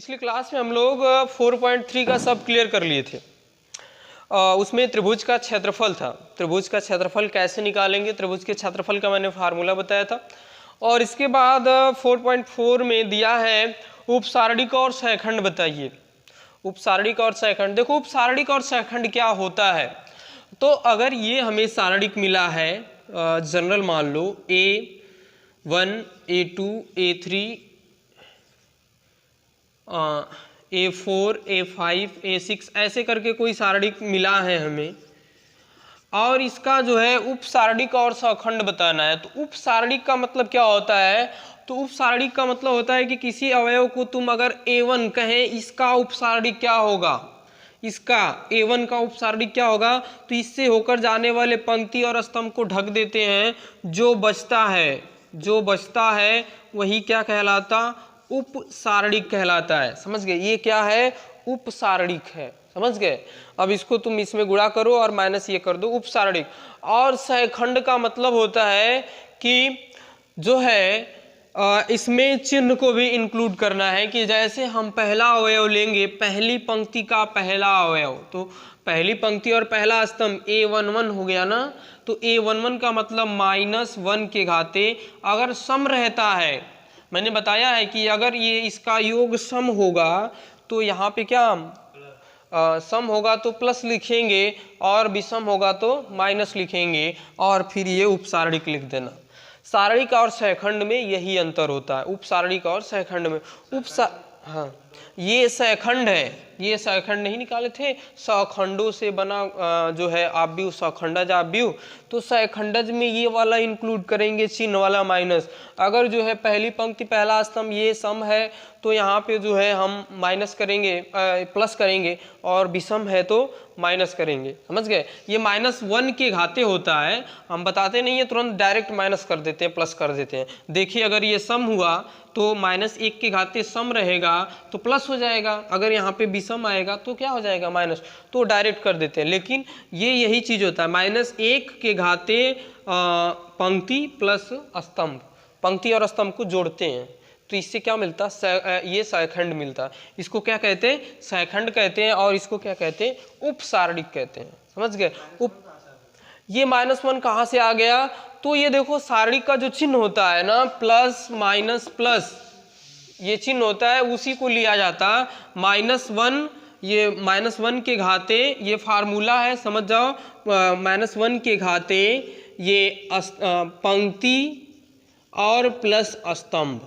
पिछली क्लास में हम लोग 4.3 का सब क्लियर कर लिए थे। उसमें त्रिभुज का क्षेत्रफल था। त्रिभुज का क्षेत्रफल कैसे निकालेंगे, त्रिभुज के क्षेत्रफल का मैंने फार्मूला बताया था। और इसके बाद 4.4 में दिया है उपसारणिक और सहखंड बताइए। उपसारणिक और सहखंड, देखो उपसारणिक और सहखंड क्या होता है। तो अगर ये हमें सारणिक मिला है, जनरल मान लो A1 A2 A3 A4 A5 A6 ऐसे करके कोई सारणिक मिला है हमें, और इसका जो है उपसारणिक और सहखंड बताना है। तो उपसारणिक का मतलब क्या होता है, तो उपसारणिक का मतलब होता है कि किसी अवयव को तुम अगर A1 कहें, इसका उपसारणिक क्या होगा, इसका A1 का उपसारणिक क्या होगा, तो इससे होकर जाने वाले पंक्ति और स्तंभ को ढक देते हैं। जो बचता है वही क्या कहलाता, उपसारणिक कहलाता है। समझ गए, ये क्या है, उपसारणिक है। समझ गए। अब इसको तुम इसमें गुणा करो और माइनस ये कर दो, उपसारणिक। और सहखंड का मतलब होता है कि जो है इसमें चिन्ह को भी इंक्लूड करना है, कि जैसे हम पहला अवयव लेंगे, पहली पंक्ति का पहला अवयव, तो पहली पंक्ति और पहला स्तंभ A11 हो गया ना, तो A11 का मतलब -1 के घाते अगर सम रहता है, मैंने बताया है कि अगर ये इसका योग सम होगा तो यहाँ पे क्या सम होगा तो प्लस लिखेंगे और विषम होगा तो माइनस लिखेंगे, और फिर ये उपसारणिक लिख देना। सारणिक और सहखंड में यही अंतर होता है, उपसारणिक और सहखंड में। हाँ, ये सहखंड है, ये सहखंड नहीं निकाले थे, सखंडों से बना जो है आव्यूह, सखंडज आव्यूह। तो सहखंडज में ये वाला इंक्लूड करेंगे, चिन्ह वाला माइनस। अगर जो है पहली पंक्ति पहला स्तंभ ये सम है तो यहाँ पे जो है हम माइनस करेंगे, प्लस करेंगे, और विषम है तो माइनस करेंगे। समझ गए। ये -1 के घाते होता है, हम बताते नहीं है, तुरंत डायरेक्ट माइनस कर देते हैं, प्लस कर देते हैं। देखिए अगर ये सम हुआ तो -1 के घाते सम रहेगा तो प्लस हो जाएगा, अगर यहाँ पे विषम आएगा तो क्या हो जाएगा, माइनस, तो डायरेक्ट कर देते हैं। लेकिन ये यही चीज होता है, -1 के घाते पंक्ति प्लस स्तंभ, पंक्ति और स्तंभ को जोड़ते हैं, तो इससे क्या मिलता है, ये सहखंड मिलता है। इसको क्या कहते हैं, सहखंड कहते हैं, और इसको क्या कहते हैं, उपसारणिक कहते हैं। समझ गए। ये -1 कहाँ से आ गया, तो ये देखो सारणिक का जो चिन्ह होता है ना, प्लस माइनस प्लस, ये चिन्ह होता है, उसी को लिया जाता। -1, ये -1 के घाते, ये फार्मूला है, समझ जाओ। -1 के घाते ये पंक्ति और प्लस स्तंभ,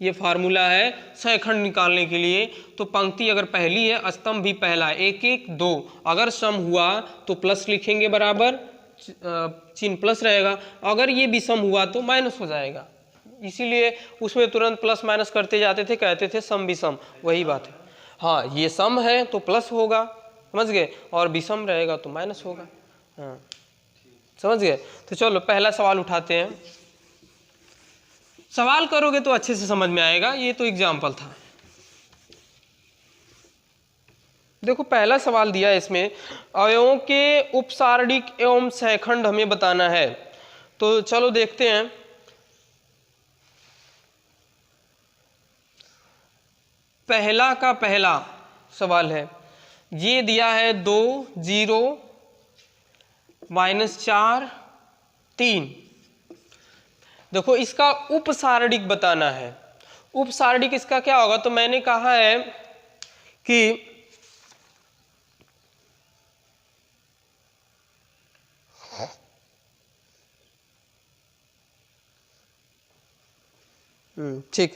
ये फार्मूला है सहखंड निकालने के लिए। तो पंक्ति अगर पहली है, स्तंभ भी पहला है, 1 1 2, अगर सम हुआ तो प्लस लिखेंगे, बराबर चिन्ह प्लस रहेगा, अगर ये विषम हुआ तो माइनस हो जाएगा। इसीलिए उसमें तुरंत प्लस माइनस करते जाते थे, कहते थे सम विषम, वही बात है। हाँ, ये सम है तो प्लस होगा, समझ गए, और विषम रहेगा तो माइनस होगा। हाँ, समझ गए। तो चलो पहला सवाल उठाते हैं। सवाल करोगे तो अच्छे से समझ में आएगा, ये तो एग्जाम्पल था। देखो पहला सवाल दिया है इसमें, अवयवों के उपसारणिक एवं सहखंड हमें बताना है। तो चलो देखते हैं। पहला का पहला सवाल है, ये दिया है 2 0 -4 3। देखो इसका उपसारणिक बताना है। उपसारणिक इसका क्या होगा, तो मैंने कहा है कि ठीक,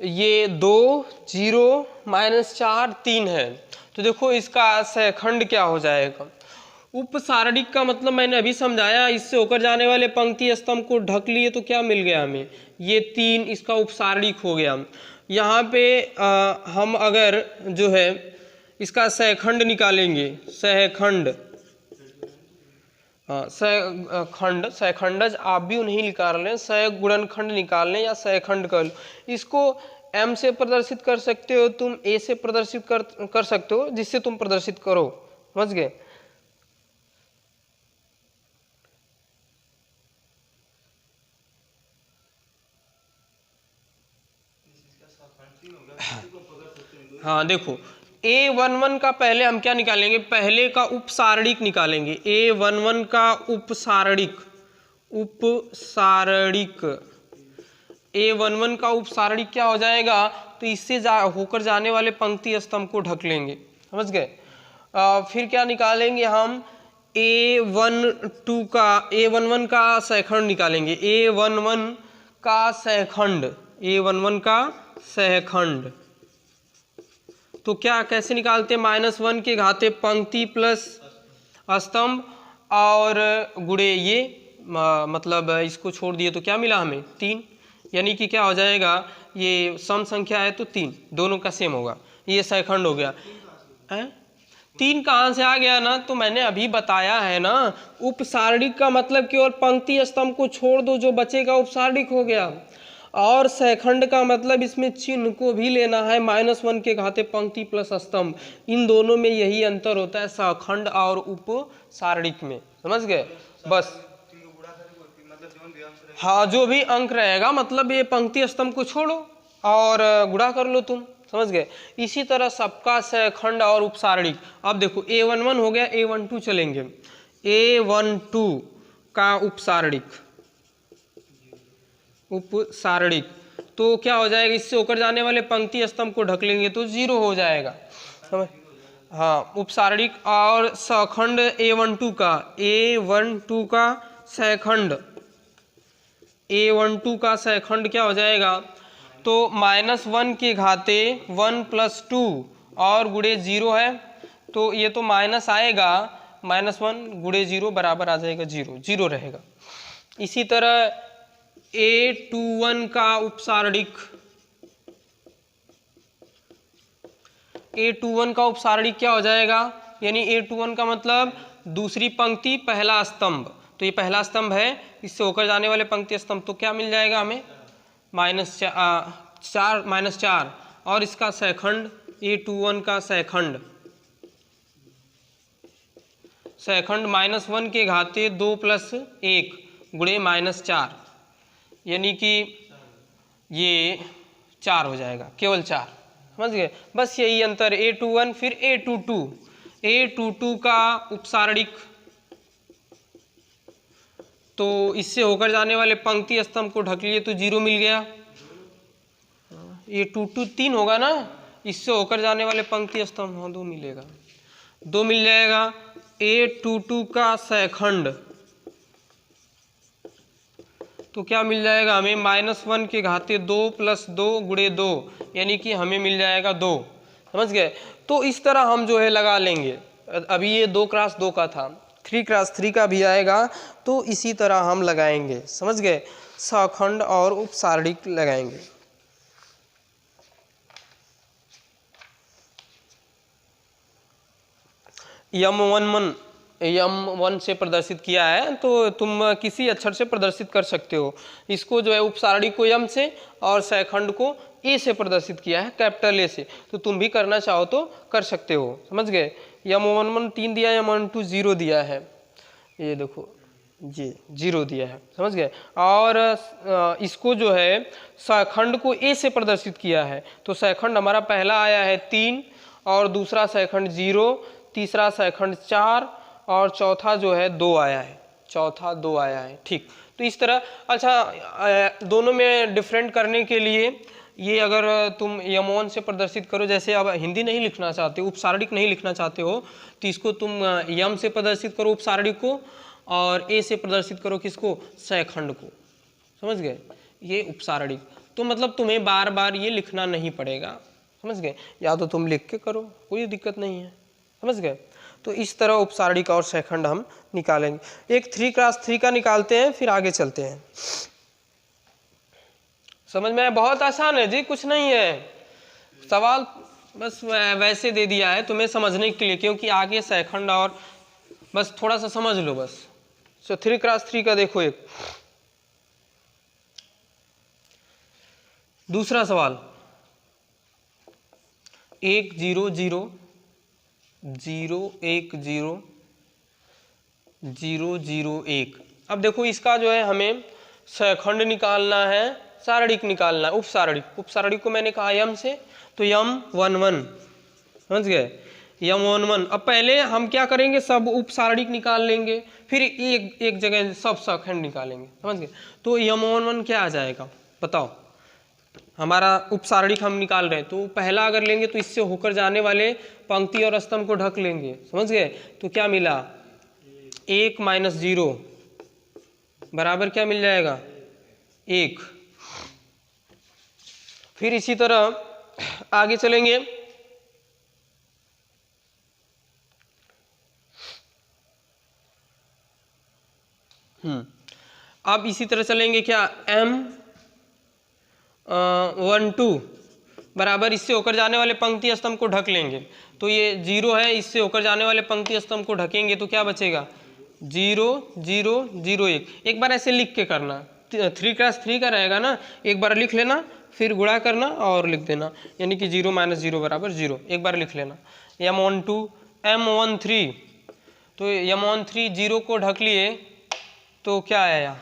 ये 2 0 -4 3 है। तो देखो इसका सहखंड क्या हो जाएगा। उपसारणिक का मतलब मैंने अभी समझाया, इससे होकर जाने वाले पंक्ति स्तंभ को ढक लिए तो क्या मिल गया हमें, ये 3, इसका उपसारणिक हो गया। यहाँ पे हम अगर जो है इसका सहखंड निकालेंगे, सहखंड, सहखंड, सहखंडज आव्यूह नहीं निकाल रहे हैं, सहगुणनखंड निकाल लें या सहखंड कर लो। इसको M से प्रदर्शित कर सकते हो तुम, A से प्रदर्शित कर सकते हो, जिससे तुम प्रदर्शित करो। समझ गए। हाँ देखो A11 का पहले हम क्या निकालेंगे, पहले का उपसारणिक निकालेंगे। A11 का उपसारणिक A11 का उपसारणिक क्या हो जाएगा, तो इससे होकर जाने वाले पंक्ति स्तंभ को ढक लेंगे, समझ गए। फिर क्या निकालेंगे हम, A11 का सहखंड निकालेंगे। A11 का सहखंड तो क्या कैसे निकालते हैं, -1 के घाते पंक्ति प्लस स्तंभ और गुणे ये मतलब इसको छोड़ दिए तो क्या मिला हमें 3, यानी कि क्या हो जाएगा, ये सम संख्या है तो 3 दोनों का सेम होगा, ये सहखंड हो गया। 3 कहाँ से आ गया ना, तो मैंने अभी बताया है ना, उपसारणिक का मतलब केवल पंक्ति स्तंभ को छोड़ दो, जो बचेगा उपसारणिक हो गया। और सहखंड का मतलब इसमें चिन्ह को भी लेना है, -1 के घाते पंक्ति प्लस स्तंभ, इन दोनों में यही अंतर होता है सहखंड और उपसारणिक में, समझ गए। बस हाँ, जो भी अंक रहेगा मतलब ये पंक्ति स्तंभ को छोड़ो और गुणा कर लो तुम, समझ गए। इसी तरह सबका सहखंड और उपसारणिक। अब देखो A11 हो गया, A12 चलेंगे। A12 का उपसारणिक तो क्या हो जाएगा, इससे होकर जाने वाले पंक्ति स्तंभ को ढक लेंगे तो 0 हो जाएगा, समझ। हाँ, उपसारणिक और सहखंड A12 का सहखंड क्या हो जाएगा, तो -1 के घाते 1 + 2 और गुणे 0 है, तो ये तो माइनस आएगा, -1 गुणे 0 बराबर आ जाएगा 0, 0 रहेगा। इसी तरह A21 का उपसारणिक क्या हो जाएगा, यानी A21 का मतलब दूसरी पंक्ति पहला स्तंभ, तो ये पहला स्तंभ है, इससे होकर जाने वाले पंक्ति स्तंभ, तो क्या मिल जाएगा हमें -4 और इसका सहखंड A21 का सहखंड -1 के घाते 2 + 1 गुणे -4, यानी कि ये 4 हो जाएगा, केवल 4, समझ गए। बस यही अंतर, A21 फिर A22 का उपसारणिक, तो इससे होकर जाने वाले पंक्ति स्तंभ को ढक लिए तो 0 मिल गया। A22 3 होगा ना, इससे होकर जाने वाले पंक्ति स्तंभ, हाँ 2 मिलेगा, 2 मिल जाएगा। A22 का सहखंड तो क्या मिल जाएगा हमें, -1 के घाते 2 + 2 गुणे 2, यानी कि हमें मिल जाएगा 2, समझ गए। तो इस तरह हम जो है लगा लेंगे। अभी ये 2 × 2 का था, 3 × 3 का भी आएगा, तो इसी तरह हम लगाएंगे, समझ गए, सहखंड और उपसारणिक लगाएंगे। M1 से प्रदर्शित किया है, तो तुम किसी अक्षर से प्रदर्शित कर सकते हो। इसको जो है उपसारणिक को M से और सहखंड को A से प्रदर्शित किया है, कैपिटल A से, तो तुम भी करना चाहो तो कर सकते हो, समझ गए। M11 3 दिया है, M12 0 दिया है, ये देखो ये 0 दिया है, समझ गए। और इसको जो है सहखंड को A से प्रदर्शित किया है, तो सहखंड हमारा पहला आया है 3 और दूसरा सहखंड 0, तीसरा सहखंड 4 और चौथा जो है 2 आया है, ठीक। तो इस तरह, अच्छा दोनों में डिफरेंट करने के लिए ये अगर तुम M1 से प्रदर्शित करो, जैसे अब हिंदी नहीं लिखना चाहते, उपसारणिक नहीं लिखना चाहते हो, तो इसको तुम M से प्रदर्शित करो उपसारणिक को, और A से प्रदर्शित करो किसको, सहखंड को, समझ गए, ये उपसारणिक। तो मतलब तुम्हें बार बार ये लिखना नहीं पड़ेगा, समझ गए, या तो तुम लिख के करो, कोई दिक्कत नहीं है, समझ गए। तो इस तरह उपसारणिक और सहखंड हम निकालेंगे। एक 3 × 3 का निकालते हैं, फिर आगे चलते हैं। समझ में, बहुत आसान है जी, कुछ नहीं है, सवाल बस वैसे दे दिया है तुम्हें समझने के लिए, क्योंकि आगे सहखंड और बस थोड़ा सा समझ लो बस। तो 3 × 3 का देखो, एक दूसरा सवाल, 1 0 0 0 1 0 0 0 1। अब देखो इसका जो है हमें सहखंड निकालना है, सारणिक निकालना है, उपसारणिक को मैंने कहा M से, तो M11, समझ गए, M11। अब पहले हम क्या करेंगे, सब उप सारणिक निकाल लेंगे, फिर एक जगह सब सखंड निकालेंगे, समझ गए। तो M11 क्या आ जाएगा बताओ, हमारा उप सारणिक हम निकाल रहे हैं, तो पहला अगर लेंगे तो इससे होकर जाने वाले पंक्ति और स्तंभ को ढक लेंगे, समझ गए। तो क्या मिला, 1 - 0 बराबर क्या मिल जाएगा, 1। फिर इसी तरह आगे चलेंगे, अब इसी तरह चलेंगे क्या, M12 बराबर इससे होकर जाने वाले पंक्ति स्तंभ को ढक लेंगे। तो ये 0 है, इससे होकर जाने वाले पंक्ति स्तंभ को ढकेंगे तो क्या बचेगा, 0 0 0 1। एक बार ऐसे लिख के करना, 3x3 का रहेगा ना, एक बार लिख लेना, फिर गुणा करना और लिख देना, यानी कि 0 - 0 बराबर 0। एक बार लिख लेना। M12 M13, तो M13 0 को ढक लिए तो क्या आया,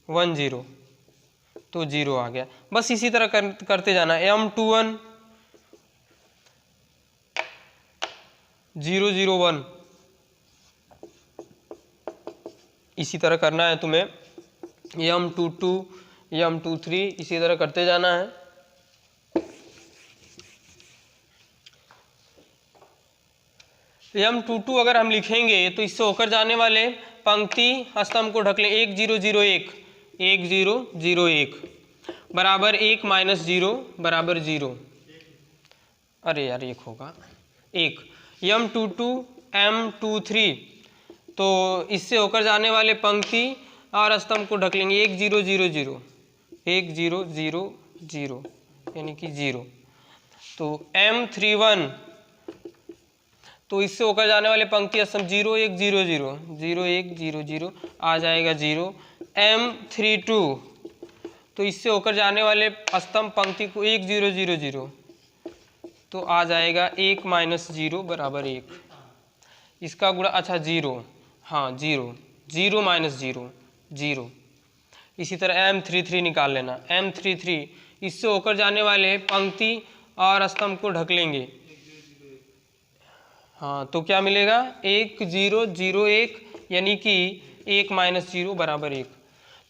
1 0, तो 0 आ गया। बस इसी तरह करते जाना। M21 0 0 1, इसी तरह करना है तुम्हें। M22 M23 इसी तरह करते जाना है। M22 अगर हम लिखेंगे तो इससे होकर जाने वाले पंक्ति स्तंभ को ढक लें, 1 0 0 1 1 0 0 1 बराबर 1 - 0 बराबर 0। अरे यार 1 होगा 1। M22 M23, तो इससे होकर जाने वाले पंक्ति और स्तंभ को ढक लेंगे, 1 0 0 0 1 0 0 0 यानी कि 0। तो M31, तो इससे होकर जाने वाले पंक्ति स्तंभ 0 1 0 0 0 1 0 0 आ जाएगा 0। M32, तो इससे होकर जाने वाले स्तंभ पंक्ति को 1 0 0 0, तो आ जाएगा 1 - 0 बराबर 1। इसका गुणा, अच्छा 0, हाँ 0 0 - 0 0। इसी तरह M33 निकाल लेना। M33 इससे होकर जाने वाले पंक्ति और स्तंभ को ढक लेंगे, हाँ तो क्या मिलेगा, 1 0 0 1 यानी कि 1 - 0 बराबर 1।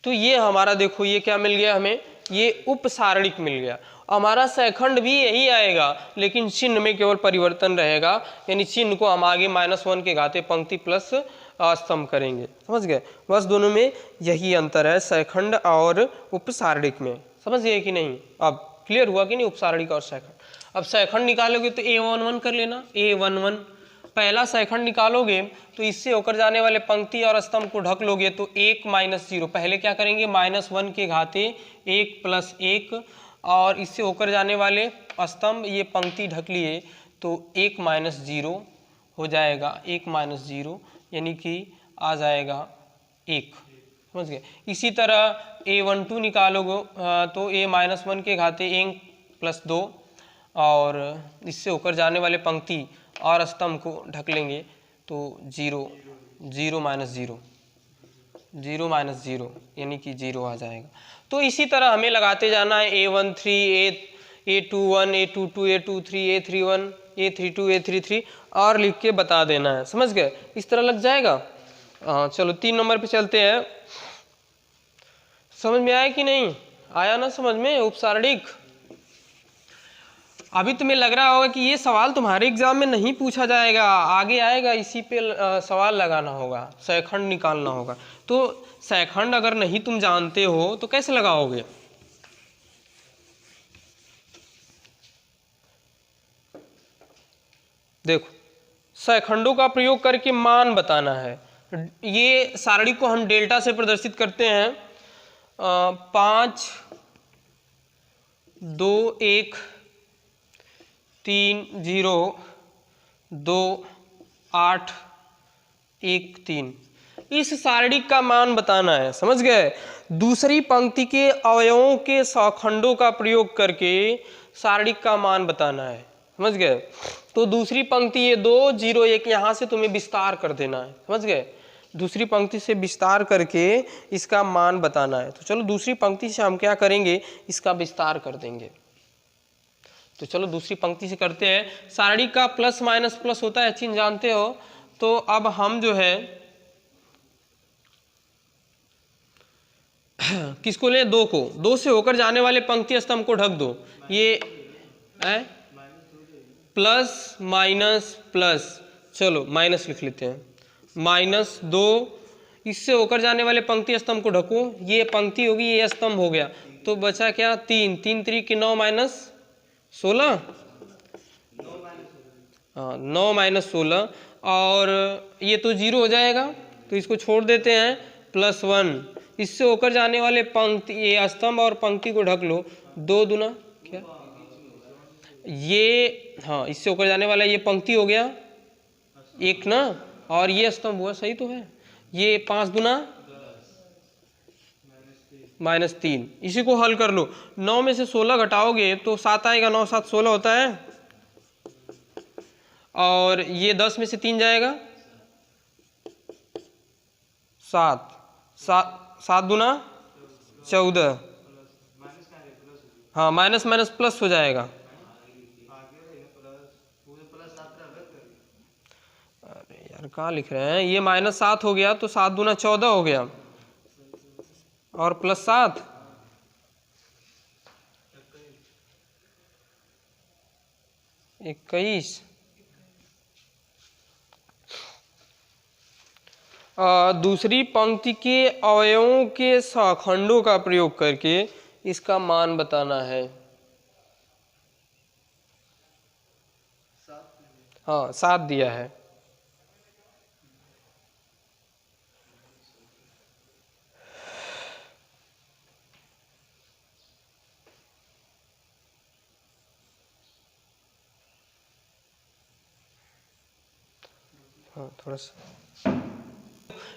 तो ये हमारा देखो ये क्या मिल गया हमें, ये उप सारणिक मिल गया। हमारा सैखंड भी यही आएगा, लेकिन चिन्ह में केवल परिवर्तन रहेगा, यानी चिन्ह को हम आगे -1 के घाते पंक्ति प्लस स्तंभ करेंगे, समझ गए। बस दोनों में यही अंतर है, सैखंड और उप सारणिक में, समझ गए कि नहीं। अब क्लियर हुआ कि नहीं उप सारणिक और सैखंड। अब सैखंड निकालोगे तो A11 कर लेना। A11 पहला सैखंड निकालोगे तो इससे होकर जाने वाले पंक्ति और स्तंभ को ढक लोगे तो 1 - 0, पहले क्या करेंगे, -1 के घाते 1 + 1, और इससे होकर जाने वाले स्तंभ ये पंक्ति ढक लिए तो 1 - 0 हो जाएगा, 1 - 0 यानी कि आ जाएगा 1, समझ गए। इसी तरह A12 निकालोगे तो A - 1 के घाते 1 + 2, और इससे होकर जाने वाले पंक्ति और स्तंभ को ढक लेंगे तो 0 0 - 0 0 - 0 यानी कि 0 आ जाएगा। तो इसी तरह हमें लगाते जाना है, A13 A21 A22 A23 A31 A32 A33 और लिख के बता देना है, समझ गए। इस तरह लग जाएगा। चलो 3 नंबर पे चलते हैं। समझ में आया कि नहीं आया ना समझ में उपसारणिक। अभी तुम्हें लग रहा होगा कि ये सवाल तुम्हारे एग्जाम में नहीं पूछा जाएगा, आगे आएगा, इसी पे सवाल लगाना होगा, सैखंड निकालना होगा। तो सैखंड अगर नहीं तुम जानते हो तो कैसे लगाओगे। देखो सैखंडों का प्रयोग करके मान बताना है। ये सारणी को हम डेल्टा से प्रदर्शित करते हैं, 5 2 1 3 0 2 8 1 3। इस सारणी का मान बताना है, समझ गए। दूसरी पंक्ति के अवयवों के सौखंडों का प्रयोग करके सारणी का मान बताना है, समझ गए। तो दूसरी पंक्ति ये 2 0 1 यहाँ से तुम्हें विस्तार कर देना है, समझ गए। दूसरी पंक्ति से विस्तार करके इसका मान बताना है। तो चलो दूसरी पंक्ति से हम क्या करेंगे, इसका विस्तार कर देंगे। तो चलो दूसरी पंक्ति से करते हैं। सारणी का प्लस माइनस प्लस होता है, चिन्ह जानते हो। तो अब हम जो है किसको लें, 2 को। 2 से होकर जाने वाले पंक्ति स्तंभ को ढक दो। ये है प्लस माइनस प्लस, चलो माइनस लिख लेते हैं, -2 इससे होकर जाने वाले पंक्ति स्तंभ को ढको। ये पंक्ति होगी, ये स्तंभ हो गया, तो बचा क्या 3, 3 3 9 -16, हाँ 9 -16, और ये तो 0 हो जाएगा, तो इसको छोड़ देते हैं। +1 इससे होकर जाने वाले पंक्ति, ये स्तंभ और पंक्ति को ढक लो। 2 दूना क्या, ये हाँ इससे होकर जाने वाला ये पंक्ति हो गया 1 ना, और ये स्तंभ हुआ, सही तो है। ये 5 दूना -3, इसी को हल कर लो। 9 में से 16 घटाओगे तो 7 आएगा, 9 7 16 होता है, और ये 10 में से 3 जाएगा 7, 7 दूना 14, हाँ माइनस माइनस प्लस हो जाएगा। अरे यार कहाँ लिख रहे हैं, ये -7 हो गया, तो 7 दूना 14 हो गया, और +7 21। दूसरी पंक्ति के अवयवों के सखंडों का प्रयोग करके इसका मान बताना है। हाँ 7 दिया है। हाँ थोड़ा सा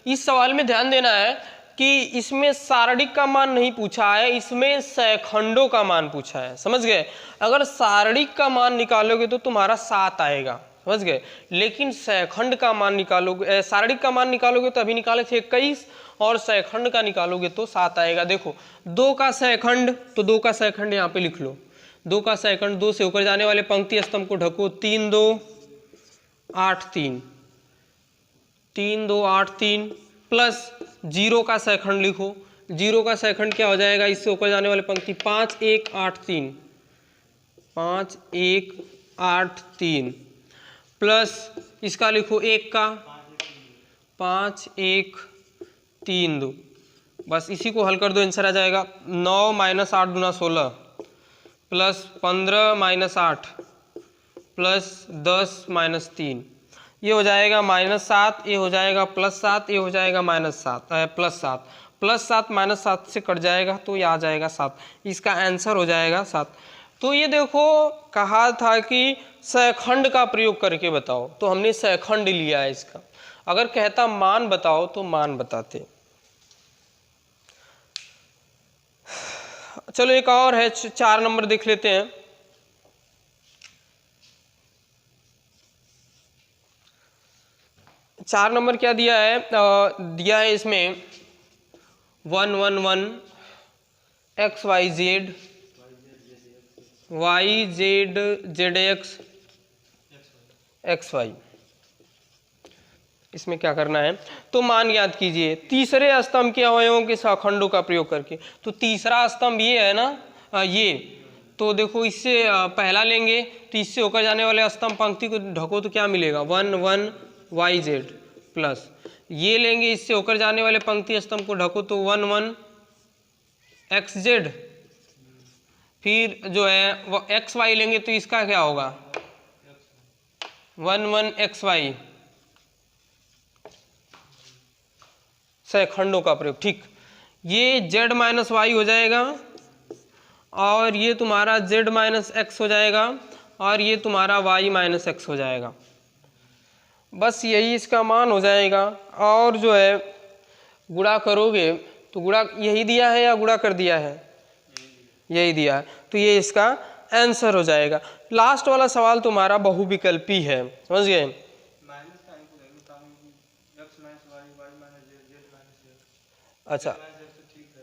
इस सवाल में ध्यान देना है कि इसमें सारणिक का मान नहीं पूछा है, इसमें सैखंडों का मान पूछा है, समझ गए। अगर सारणिक का मान निकालोगे तो तुम्हारा 7 आएगा, समझ गए, लेकिन सैखंड का मान निकालोगे, सारणिक का मान निकालोगे तो अभी निकाले थे 21, और सैखंड का निकालोगे तो 7 आएगा। देखो 2 का सैखंड, तो 2 का सैखंड यहाँ पे लिख लो। 2 का सैखंड, 2 से होकर जाने वाले पंक्ति स्तंभ को ढको। 3 2 8 3, 3 2 8 3, प्लस 0 का सैखंड लिखो। 0 का सैखंड क्या हो जाएगा, इससे होकर जाने वाले पंक्ति 5 1 8 3, 5 1 8 3, प्लस इसका लिखो 1 का 5 1 3 2, बस इसी को हल कर दो, आंसर आ जाएगा 9 - 8 दूना 16, प्लस 15 - 8, प्लस 10 - 3, ये हो जाएगा -7, ये हो जाएगा +7, ये हो जाएगा -7 +7, +7 -7 से कट जाएगा तो ये आ जाएगा 7, इसका आंसर हो जाएगा 7। तो ये देखो कहा था कि सैखंड का प्रयोग करके बताओ, तो हमने सैखंड लिया है इसका। अगर कहता मान बताओ तो मान बताते। चलो एक और है, 4 नंबर देख लेते हैं। चार नंबर क्या दिया है, दिया है इसमें 1 1 1 x y z y z z x x y। इसमें क्या करना है, तो मान याद कीजिए तीसरे स्तंभ के अवयवों के सखंडों का प्रयोग करके। तो तीसरा स्तंभ ये है ना, ये तो देखो इससे पहला लेंगे, तो इससे होकर जाने वाले स्तंभ पंक्ति को ढको तो क्या मिलेगा 1 1 y z, प्लस ये लेंगे इससे होकर जाने वाले पंक्ति स्तंभ को ढको तो 1 1 x z, फिर जो है वो x y लेंगे तो इसका क्या होगा 1 1 x y, सैखंडों का प्रयोग। ठीक, ये z - y हो जाएगा, और ये तुम्हारा z - x हो जाएगा, और ये तुम्हारा y - x हो जाएगा। बस यही इसका मान हो जाएगा। और जो है गुणा करोगे तो गुणा यही दिया है या गुणा कर दिया है, यही दिया है, तो ये इसका आंसर हो जाएगा। लास्ट वाला सवाल तुम्हारा बहुविकल्पी है, समझ गए। अच्छा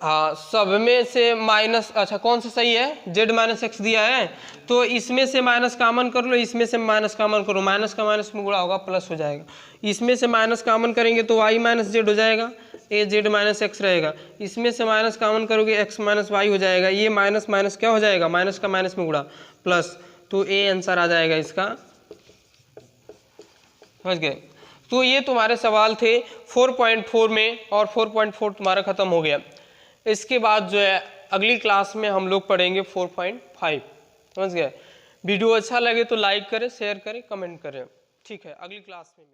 हाँ, सब में से माइनस, अच्छा कौन सा सही है, जेड माइनस एक्स दिया है तो इसमें से माइनस कॉमन कर लो, इसमें से माइनस कॉमन करो, माइनस का माइनस में गुणा होगा प्लस हो जाएगा। इसमें से माइनस कॉमन करेंगे तो वाई माइनस जेड हो जाएगा, ए जेड माइनस एक्स रहेगा। इसमें से माइनस कॉमन करोगे एक्स माइनस वाई हो जाएगा, ये माइनस माइनस क्या हो जाएगा, माइनस का माइनस में गुणा प्लस, तो ए आंसर आ जाएगा इसका। समझ गए। तो ये तुम्हारे सवाल थे 4.4 में, और 4.4 तुम्हारा खत्म हो गया। इसके बाद जो है अगली क्लास में हम लोग पढ़ेंगे 4.5। समझ गए। वीडियो अच्छा लगे तो लाइक करें, शेयर करें, कमेंट करें। ठीक है, अगली क्लास में